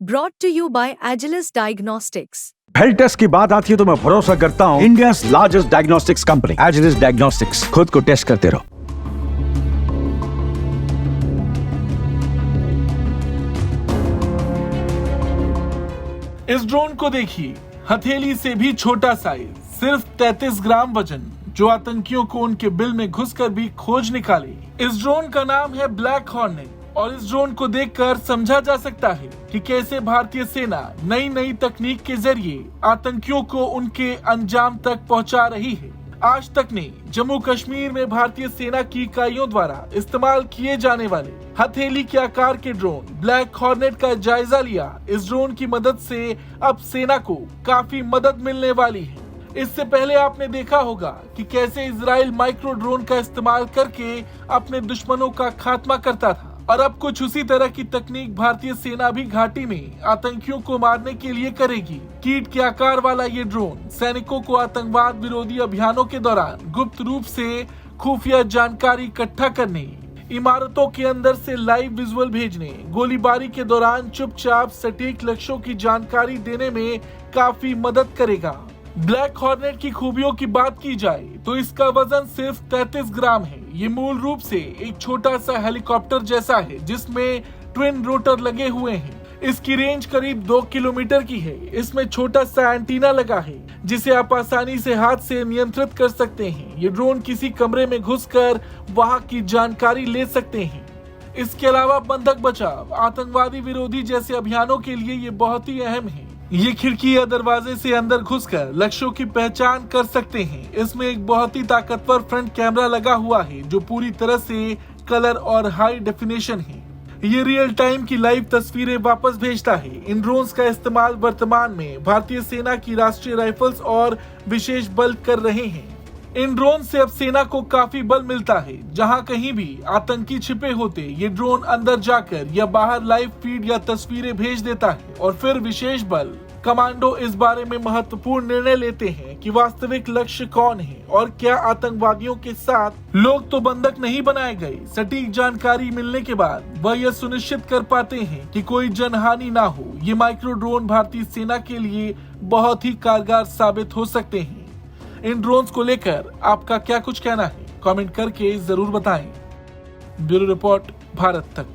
Brought to you by Agilus Diagnostics. Health test की बात आती है तो मैं भरोसा करता हूँ India largest diagnostics company Agilus diagnostics. खुद को टेस्ट करते रहो। इस ड्रोन को देखिए, हथेली से भी छोटा साइज, सिर्फ 33 ग्राम वजन, जो आतंकियों को उनके बिल में घुसकर भी खोज निकाले। इस ड्रोन का नाम है ब्लैक हॉर्नेट और इस ड्रोन को देखकर समझा जा सकता है कि कैसे भारतीय सेना नई नई तकनीक के जरिए आतंकियों को उनके अंजाम तक पहुंचा रही है। आज तक ने जम्मू कश्मीर में भारतीय सेना की इकाइयों द्वारा इस्तेमाल किए जाने वाले हथेली के आकार के ड्रोन ब्लैक हॉर्नेट का जायजा लिया। इस ड्रोन की मदद से अब सेना को काफी मदद मिलने वाली है। इससे पहले आपने देखा होगा कि कैसे इजराइल माइक्रो ड्रोन का इस्तेमाल करके अपने दुश्मनों का खात्मा करता था, और अब कुछ उसी तरह की तकनीक भारतीय सेना भी घाटी में आतंकियों को मारने के लिए करेगी। कीट के आकार वाला ये ड्रोन सैनिकों को आतंकवाद विरोधी अभियानों के दौरान गुप्त रूप से खुफिया जानकारी इकट्ठा करने, इमारतों के अंदर से लाइव विजुअल भेजने, गोलीबारी के दौरान चुपचाप सटीक लक्ष्यों की जानकारी देने में काफी मदद करेगा। ब्लैक हॉर्नेट की खूबियों की बात की जाए तो इसका वजन सिर्फ 33 ग्राम है। ये मूल रूप से एक छोटा सा हेलीकॉप्टर जैसा है जिसमें ट्विन रोटर लगे हुए हैं। इसकी रेंज करीब 2 किलोमीटर की है। इसमें छोटा सा एंटीना लगा है जिसे आप आसानी से हाथ से नियंत्रित कर सकते हैं। ये ड्रोन किसी कमरे में घुसकर वहां की जानकारी ले सकते हैं। इसके अलावा बंधक बचाव, आतंकवादी विरोधी जैसे अभियानों के लिए ये बहुत ही अहम है। ये खिड़की या दरवाजे से अंदर घुसकर लक्ष्यों की पहचान कर सकते हैं। इसमें एक बहुत ही ताकतवर फ्रंट कैमरा लगा हुआ है जो पूरी तरह से कलर और हाई डेफिनेशन है। ये रियल टाइम की लाइव तस्वीरें वापस भेजता है। इन ड्रोन्स का इस्तेमाल वर्तमान में भारतीय सेना की राष्ट्रीय राइफल्स और विशेष बल कर रहे हैं। इन ड्रोन से अब सेना को काफी बल मिलता है। जहां कहीं भी आतंकी छिपे होते, ये ड्रोन अंदर जाकर या बाहर लाइव फीड या तस्वीरें भेज देता है और फिर विशेष बल कमांडो इस बारे में महत्वपूर्ण निर्णय लेते हैं कि वास्तविक लक्ष्य कौन है और क्या आतंकवादियों के साथ लोग तो बंधक नहीं बनाए गए। सटीक जानकारी मिलने के बाद वह यह सुनिश्चित कर पाते हैं कि कोई जनहानि ना हो। ये माइक्रो ड्रोन भारतीय सेना के लिए बहुत ही कारगर साबित हो सकते हैं। इन ड्रोन्स को लेकर आपका क्या कुछ कहना है, कमेंट करके जरूर बताएं। ब्यूरो रिपोर्ट, भारत तक।